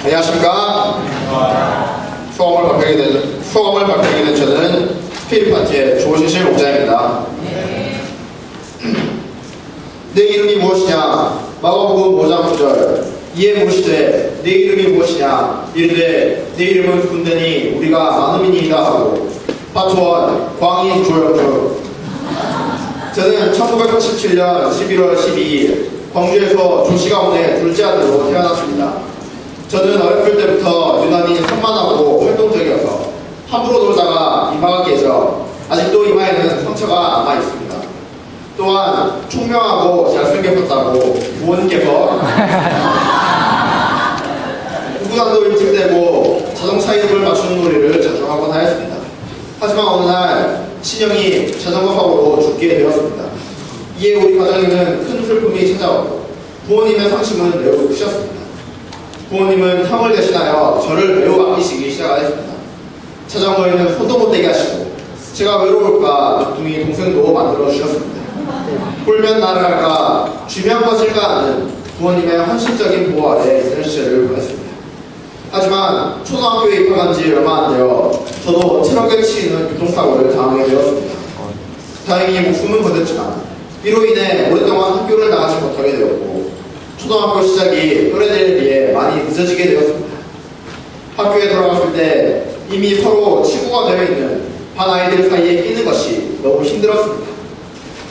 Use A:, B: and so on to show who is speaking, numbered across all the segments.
A: 안녕하십니까. 수험을 발표하게 된 저는 스피릿 파티의 조신실 목자입니다. 내 이름이 무엇이냐? 마가복음 5장 9절. 이에 물으시되 내 이름이 무엇이냐? 이르되 내 이름은 군대니 우리가 많음이니이다 하고. 파트원 광인 조영주. 저는 1987년 11월 12일 광주에서 조씨 가문의 둘째 아들로 태어났습니다. 저는 어렸을 때부터 유난히 산만하고 활동적이어서 함부로 놀다가 이마가 깨져 아직도 이마에는 상처가 남아있습니다. 또한 총명하고 잘생겼다고 부모님께서 구구단도 일찍 되고 자동차 이름을 맞추는 놀이를 자주 하곤 하였습니다. 하지만 어느 날 친형이 자전거 사고로 죽게 되었습니다. 이에 우리 가정에는 큰 슬픔이 찾아왔고 부모님의 상심은 매우 크셨습니다. 부모님은 형을 대신하여 저를 매우 아끼시기 시작하였습니다. 자전거에는 손도 못 대게 하시고 제가 외로울까 막둥이 동생도 만들어 주셨습니다. 홀면 나를 할까 쥐면 꺼질까 하는 부모님의 헌신적인 보호 아래 있는 시절을 보냈습니다. 하지만 초등학교에 입학한 지 얼마 안 되어 저도 체력에 치이는 교통사고를 당하게 되었습니다. 다행히 목숨은 버텼지만 이로 인해 오랫동안 학교를 나가지 못하게 되었고 초등학교 시작이 또래들에 비해 많이 늦어지게 되었습니다. 학교에 돌아갔을 때 이미 서로 친구가 되어 있는 반 아이들 사이에 끼는 것이 너무 힘들었습니다.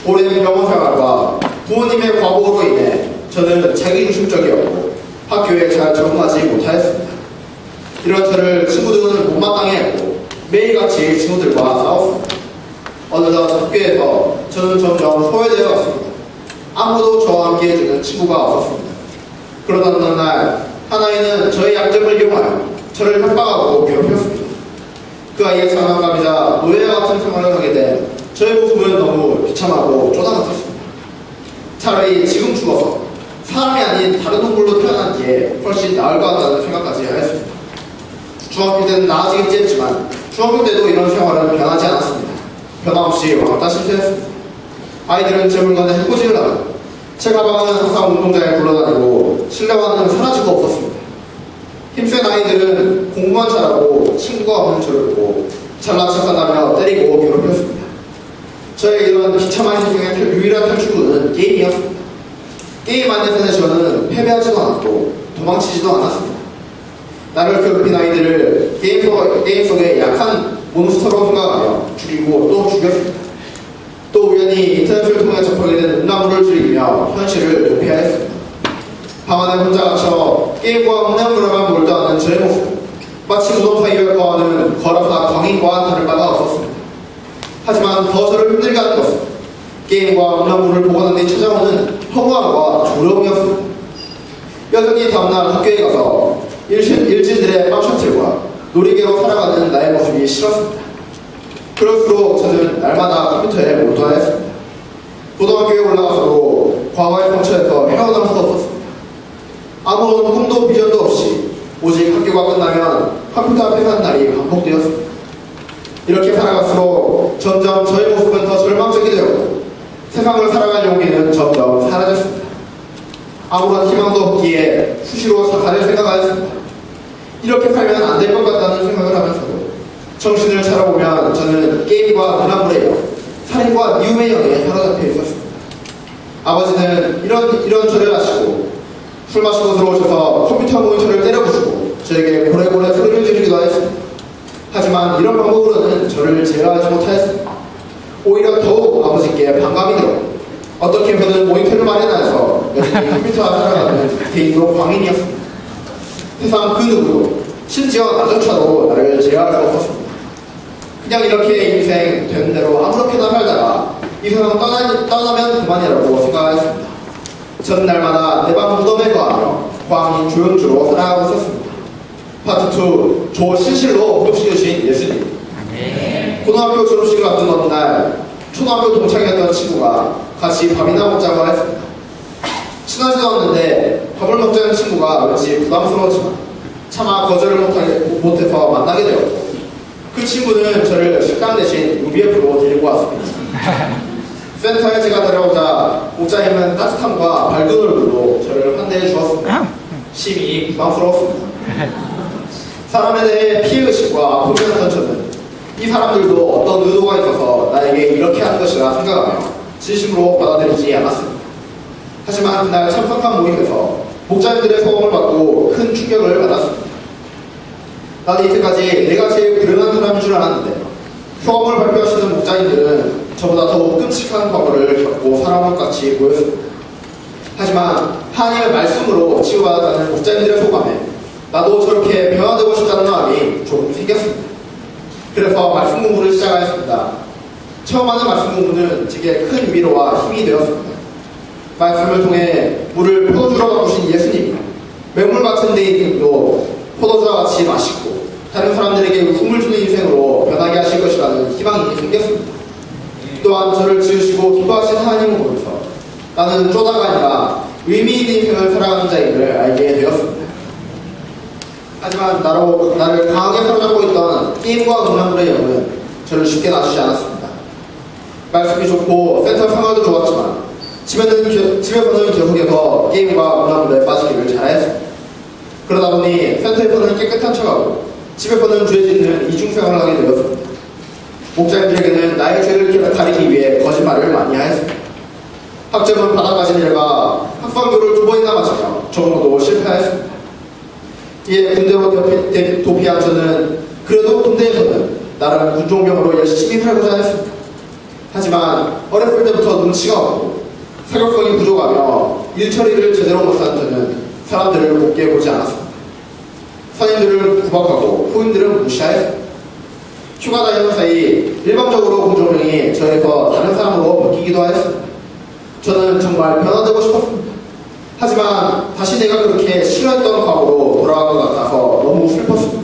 A: 오랜 병원 생활과 부모님의 과보로 인해 저는 자기중심적이었고 학교에 잘 적응하지 못하였습니다. 이런 저를 친구들은 못마땅해 했고 매일같이 친구들과 싸웠습니다. 어느덧 학교에서 저는 점점 소외되어 갔습니다. 아무도 저와 함께 해주는 친구가 없었습니다. 그러던 어느 날 한 아이는 저의 약점을 이용하여 저를 협박하고 괴롭혔습니다. 그 아이의 장난감이자 노예와 같은 생활을 하게 된 저의 모습은 너무 비참하고 쪼다같았습니다. 차라리 지금 죽어서 사람이 아닌 다른 동물로 태어난 뒤에 훨씬 나을 것 같다는 생각까지 하였습니다. 중학교 때는 나아지겠지 했지만 중학교 때도 이런 생활은 변하지 않았습니다. 변함없이 왕따 심세했습니다. 아이들은 제 물건에 해코지를 하고 제 가방은 항상 운동장에 굴러다니고 실내화는 사라지고 없었습니다. 힘센 아이들은 공부만 잘하고 친구가 없는 저를 보고 잘난 척한다며 때리고 괴롭혔습니다. 저의 이런 비참한 인생의 유일한 탈출구는 게임이었습니다. 게임 안에서는 저는 패배하지도 않았고 도망치지도 않았습니다. 나를 괴롭힌 아이들을 게임 속에 약한 몬스터로 생각하며 죽이고 또 죽였습니다. 또 우연히 인터넷을 통해 접하게 된 음란물을 즐기며 현실을 도피하였습니다. 방 안에 혼자 갇혀 게임과 음란물에만 몰두하는 저의 모습, 마치 무덤사이에 거하는 거라사 광인과 다를 바가 없었습니다. 하지만 더 저를 힘들게 하는 것은 게임과 음란물을 보고 난 뒤 찾아오는 허무함과 두려움이었습니다. 여전히 다음날 학교에 가서 일진들의 빵셔틀과 놀이개로 살아가는 나의 모습이 싫었습니다. 그럴수록 저는 날마다 컴퓨터에 몰두하였습니다. 고등학교에 올라가서도 과거의 상처에서 헤어나올 수 없었습니다. 아무런 꿈도 비전도 없이 오직 학교가 끝나면 컴퓨터 앞에 사는 날이 반복되었습니다. 이렇게 살아갈수록 점점 저의 모습은 더 절망적이 되었고 세상을 살아갈 용기는 점점 사라졌습니다. 아무런 희망도 없기에 수시로 자살을 생각하였습니다. 이렇게 살면 안 될 것 같다는 생각을 하면서도 정신을 차려보면 저는 게임과 음란물에 이어 살인과 미움의 영에 사로잡혀 있었습니다. 아버지는 이런 저를 아시고 술 마시고 들어오셔서 컴퓨터 모니터를 때려부수고 저에게 고래고래 소리를 지르기도 하였습니다. 하지만 이런 방법으로는 저를 제어하지 못하였습니다. 오히려 더욱 아버지께 반감이 들었고 어떻게 해서든 모니터를 마련하여서 여전히 컴퓨터와 살아가는 개인도 광인이었습니다. 세상 그 누구도 심지어 나조차도 나를 제어할 수 없었습니다. 그냥 이렇게 인생 되는 대로 아무렇게나 살다가 이 세상 떠나면 그만이라고 생각하였습니다. 전 날마다 내 방 무덤에 거하며 광인 조용주로 살아가고 있었습니다. 파트 2 조신실로 호흡시켜주신 예수님. 고등학교 졸업식을 앞둔 어느 날 초등학교 동창이었던 친구가 같이 밥이나 먹자고 했습니다. 친하지도 않는데 밥을 먹자는 친구가 왠지 부담스러웠지만 차마 거절을 못해서 만나게 되었고 그 친구는 저를 식당 대신 UBF로 데리고 왔습니다. 센터에 제가 데려오자 목자님은 따뜻함과 밝은 얼굴로 저를 환대해 주었습니다. 심히 부담스러웠습니다. 사람에 대해 피해의식과 포기했던 저는 이 사람들도 어떤 의도가 있어서 나에게 이렇게 하는 것이라 생각하며 진심으로 받아들이지 않았습니다. 하지만 그날 참석한 모임에서 목자님들의 소감을 받고 큰 충격을 받았습니다. 나는 이때까지 내가 제일 불행한 사람인 줄 알았는데 소감을 발표하시는 목자님들은 저보다 더욱 끔찍한 과거를 겪고 살아온 것 같이 보였습니다. 하지만 하나님의 말씀으로 치유받았다는 목자님들의 소감에 나도 저렇게 변화되고 싶다는 마음이 조금 생겼습니다. 그래서 말씀 공부를 시작하였습니다. 처음 하는 말씀 공부는 제게 큰 위로와 힘이 되었습니다. 말씀을 통해 물을 포도주로 바꾸신 예수님이 맹물 같은 내 인생도 포도주와 같이 맛있고 다른 사람들에게 웃음을 주는 인생으로 변하게 하실 것이라는 희망이 생겼습니다. 또한 저를 지으시고 기뻐하신 하나님을 보면서 나는 쪼다가 아니라 의미 있는 인생을 살아가는 자임을 알게 되었습니다. 하지만 나를 강하게 사로잡고 있던 게임과 음란물의 영은 저를 쉽게 놔주지 않았습니다. 말씀이 좋고 센터 상황도 좋았지만 집에서는 계속해서 게임과 음란물에 빠지기를 잘하였습니다. 그러다 보니 센터에서는 깨끗한 척하고 집에서는 죄 짓는 이중생활을 하게 되었습니다. 목자님들에게는 나의 죄를 가리기 위해 거짓말을 많이 하였습니다. 학점은 바닥까지 내려가 학성교를 2번이나 마치며 적응도 실패하였습니다. 이에 군대로 도피한 저는 그래도 군대에서는 나름 군종병으로 열심히 살고자 했습니다. 하지만 어렸을 때부터 눈치가 없고 사교성이 부족하며 일처리를 제대로 못한 저는 사람들을 곱게 보지 않았습니다. 선임들을 구박하고 후임들은 무시하였습니다. 휴가 다니는 사이 일방적으로 군종병이 저에서 다른 사람으로 바뀌기도 하였습니다. 저는 정말 변화되고 싶었습니다. 하지만 다시 내가 그렇게 싫어했던 과거로 돌아간 것 같아서 너무 슬펐습니다.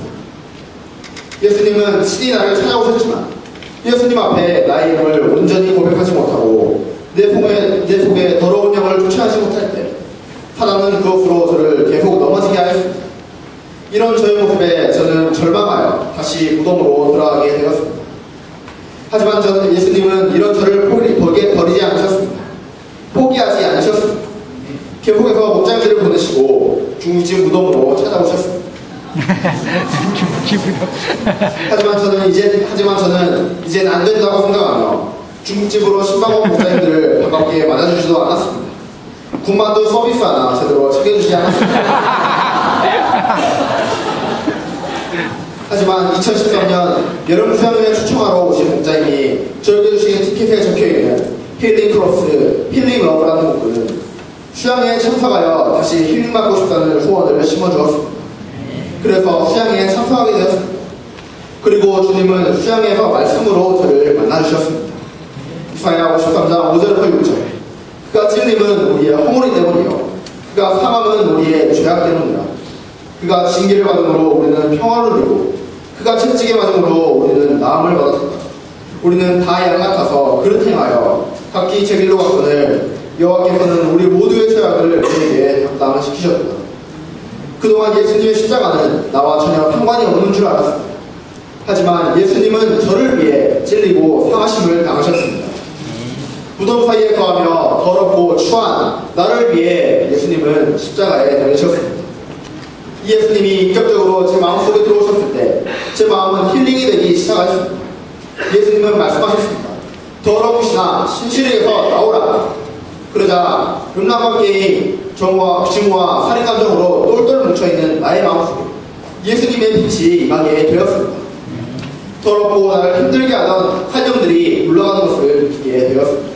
A: 예수님은 친히 나를 찾아오셨지만 예수님 앞에 나의 이름을 온전히 고백하지 못하고 내 속에 더러운 영을 쫓아하지 못할 때 사단은 그것으로 저를 계속 넘어지게 하였습니다. 이런 저의 모습에 저는 절망하여 다시 무덤으로 돌아가게 되었습니다. 하지만 예수님은 이런 저를 버리지 않으셨습니다. 포기하지 않으셨습니다. 계속해서 목장들을 보내시고 중국집 무덤으로 찾아오셨습니다. 하지만 저는 이젠 안 된다고 생각하며 중국집으로 신방원 목장들을 반갑게 맞아주지도 않았습니다. 군만두 서비스 하나 제대로 챙겨주지 않았습니다. 하지만 2013년 여름 수양여행 추청하러 오신 목장님이 저에게 주신 티켓에 적혀있는 힐링 크로스, 힐링 러브라는 문구는 수양회에 참석하여 다시 힐링받고 싶다는 소원을 심어주었습니다. 그래서 수양회에 참석하게 되었습니다. 그리고 주님은 수양회에서 말씀으로 저를 만나주셨습니다. 이사야 53장 5절부터 6절. 그가 찔림은 우리의 허물이 때문이요 그가 상함은 우리의 죄악 때문이라. 그가 징계를 받음으로 우리는 평화를 누리고 그가 채찍에 맞음으로 우리는 나음을 받았다. 우리는 다 양 같아서 그릇 행하여 각기 제 길로 갔거늘 여호와께서는 우리 모두의 죄악을 우리에게 담당시키셨다. 그동안 예수님의 십자가는 나와 전혀 상관이 없는 줄 알았습니다. 하지만 예수님은 저를 위해 찔리고 상하심을 당하셨습니다. 무덤 사이에 거하며 더럽고 추한 나를 위해 예수님은 십자가에 달리셨습니다. 이 예수님이 인격적으로 제 마음속에 들어오셨을 때 제 마음은 힐링이 되기 시작하였습니다. 예수님은 말씀하셨습니다. 더러우시나 신실에게서 나오라. 그러자 음란과 게임, 정오와 살인 감정으로 똘똘 뭉쳐있는 나의 마음속에 예수님의 빛이 임하게 되었습니다. 더럽고 나를 힘들게 하던 한영들이 물러가는 것을 느끼게 되었습니다.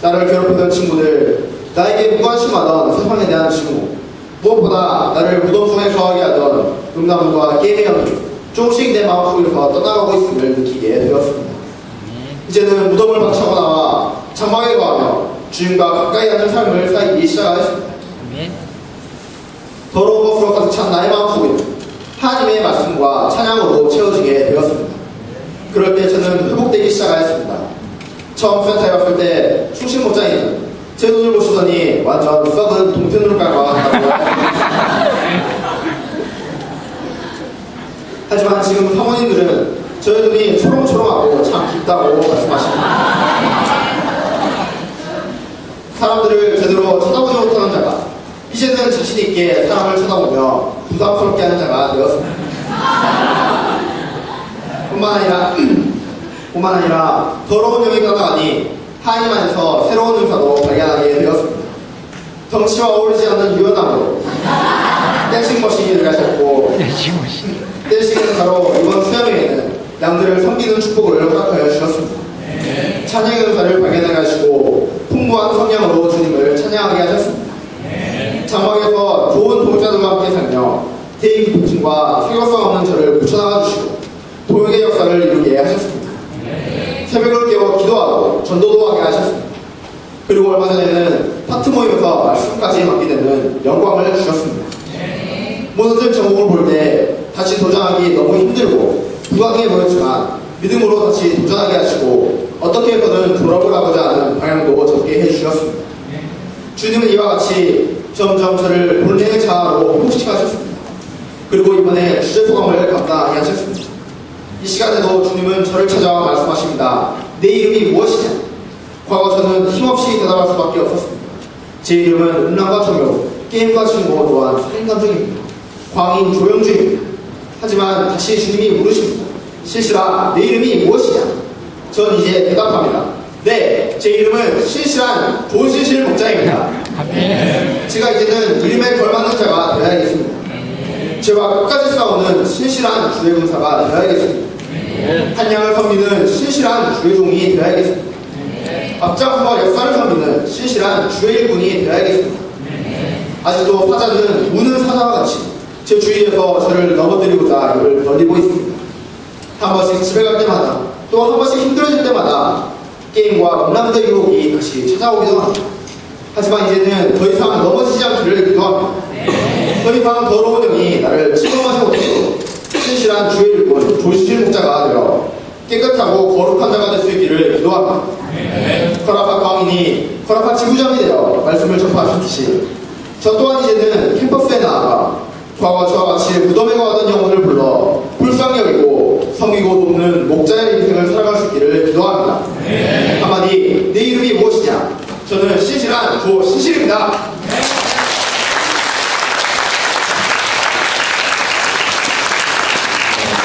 A: 나를 괴롭히던 친구들, 나에게 무관심하던 세상에 대한 증오, 무엇보다 나를 무덤 속에 거하게 하던 음란과 게임의 연기, 조금씩 내 마음속에서 떠나가고 있음을 느끼게 되었습니다. 이제는 무덤을 박차고 나와 장막에 거하며 주님과 가까이 하는 삶을 살기 시작하였습니다. 더러운 것으로 가득 찬 나의 마음속에는 하나님의 말씀과 찬양으로 채워지게 되었습니다. 그럴 때 저는 회복되기 시작하였습니다. 처음 센터에 왔을 때 충신 목장님은 제 눈을 보시더니 완전 썩은 동태눈을 깔고 왔다고요. 하지만 지금 사모님들은 저의 눈이 초롱초롱하고 참 깊다고 말씀하십니다. 사람들을 제대로 쳐다보지 못하는 자가 이제는 자신있게 사람을 쳐다보며 부담스럽게 하는 자가 되었습니다. 뿐만 아니라 더러운 영이 떠나가니 하나님 안에서 새로운 은사도 발견하게 되었습니다. 덩치와 어울리지 않는 유연함으로 댄싱 머신이 되가셨고 댄싱 은사로 이번 수양회에는 양들을 섬기는 축복을 허락하여 주셨습니다. 찬양의 은사를 발견해 가시고 풍부한 성량으로 주님을 찬양하게 하셨습니다. 장막에서 좋은 동자들과 함께 살며 대인 복층과 세교성 없는 저를 붙여나가 주시고 도역의 역사를 이루게 하셨습니다. 새벽을 깨워 기도하고 전도도 하게 하셨습니다. 그리고 얼마 전에는 파트 모임에서 말씀까지 맡게 되는 영광을 주셨습니다. 모든 제목을 볼 때 다시 도전하기 너무 힘들고 부강해 보였지만 믿음으로 다시 도전하게 하시고 어떻게 해서는 돌아보라고자 하는 방향도 잡게 해주셨습니다. 주님은 이와 같이 점점 저를 본래의 자아로 회복시켜하셨습니다. 그리고 이번에 주제 소감을 감당하게 하셨습니다. 이 시간에도 주님은 저를 찾아와 말씀하십니다. 내 이름이 무엇이냐? 과거 저는 힘없이 대답할 수밖에 없었습니다. 제 이름은 음란과 종교, 게임과 친구 또한 살인감정입니다. 광인 조영주입니다. 하지만 다시 주님이 물으십니다. 신실아, 내 이름이 무엇이냐? 전 이제 대답합니다. 네, 제 이름은 신실한 조신실 목자입니다. 제가 이제는 이름에 걸맞는 자가 되어야겠습니다. 죄와 끝까지 싸우는 신실한 주의 군사가 되어야겠습니다. 한 양을 섬기는 신실한 주의 종이 되어야겠습니다. 앞장서 역사를 섬기는 신실한 주의 일꾼이 되어야겠습니다. 아직도 사자는 우는 사자와 같이 제 주위에서 저를 넘어뜨리고자 입을 벌리고 있습니다. 한 번씩 집에 갈 때마다 또 한 번씩 힘들어질 때마다 게임과 음란의 유혹이 다시 찾아오기도 합니다. 하지만 이제는 더 이상 넘어지지 않기를 기도합니다. 더 이상 더러운 영이 나를 침범하지 못하도록 신실한 주의 일꾼 조실 목자가 되어 깨끗하고 거룩한 자가 될 수 있기를 기도합니다. 거라파 광인이 거라파 지부장이 되어 말씀을 전파하셨듯이 저 또한 이제는 캠퍼스에 나아가 과거 저와 같이 무덤에 가던 영혼을 불러 불쌍히 여기고 섬기고 돕는 목자의 인생을 살아갈 수 있기를 기도합니다. 한마디, 내 이름이 무엇이냐? 저는 신실한 조신실입니다.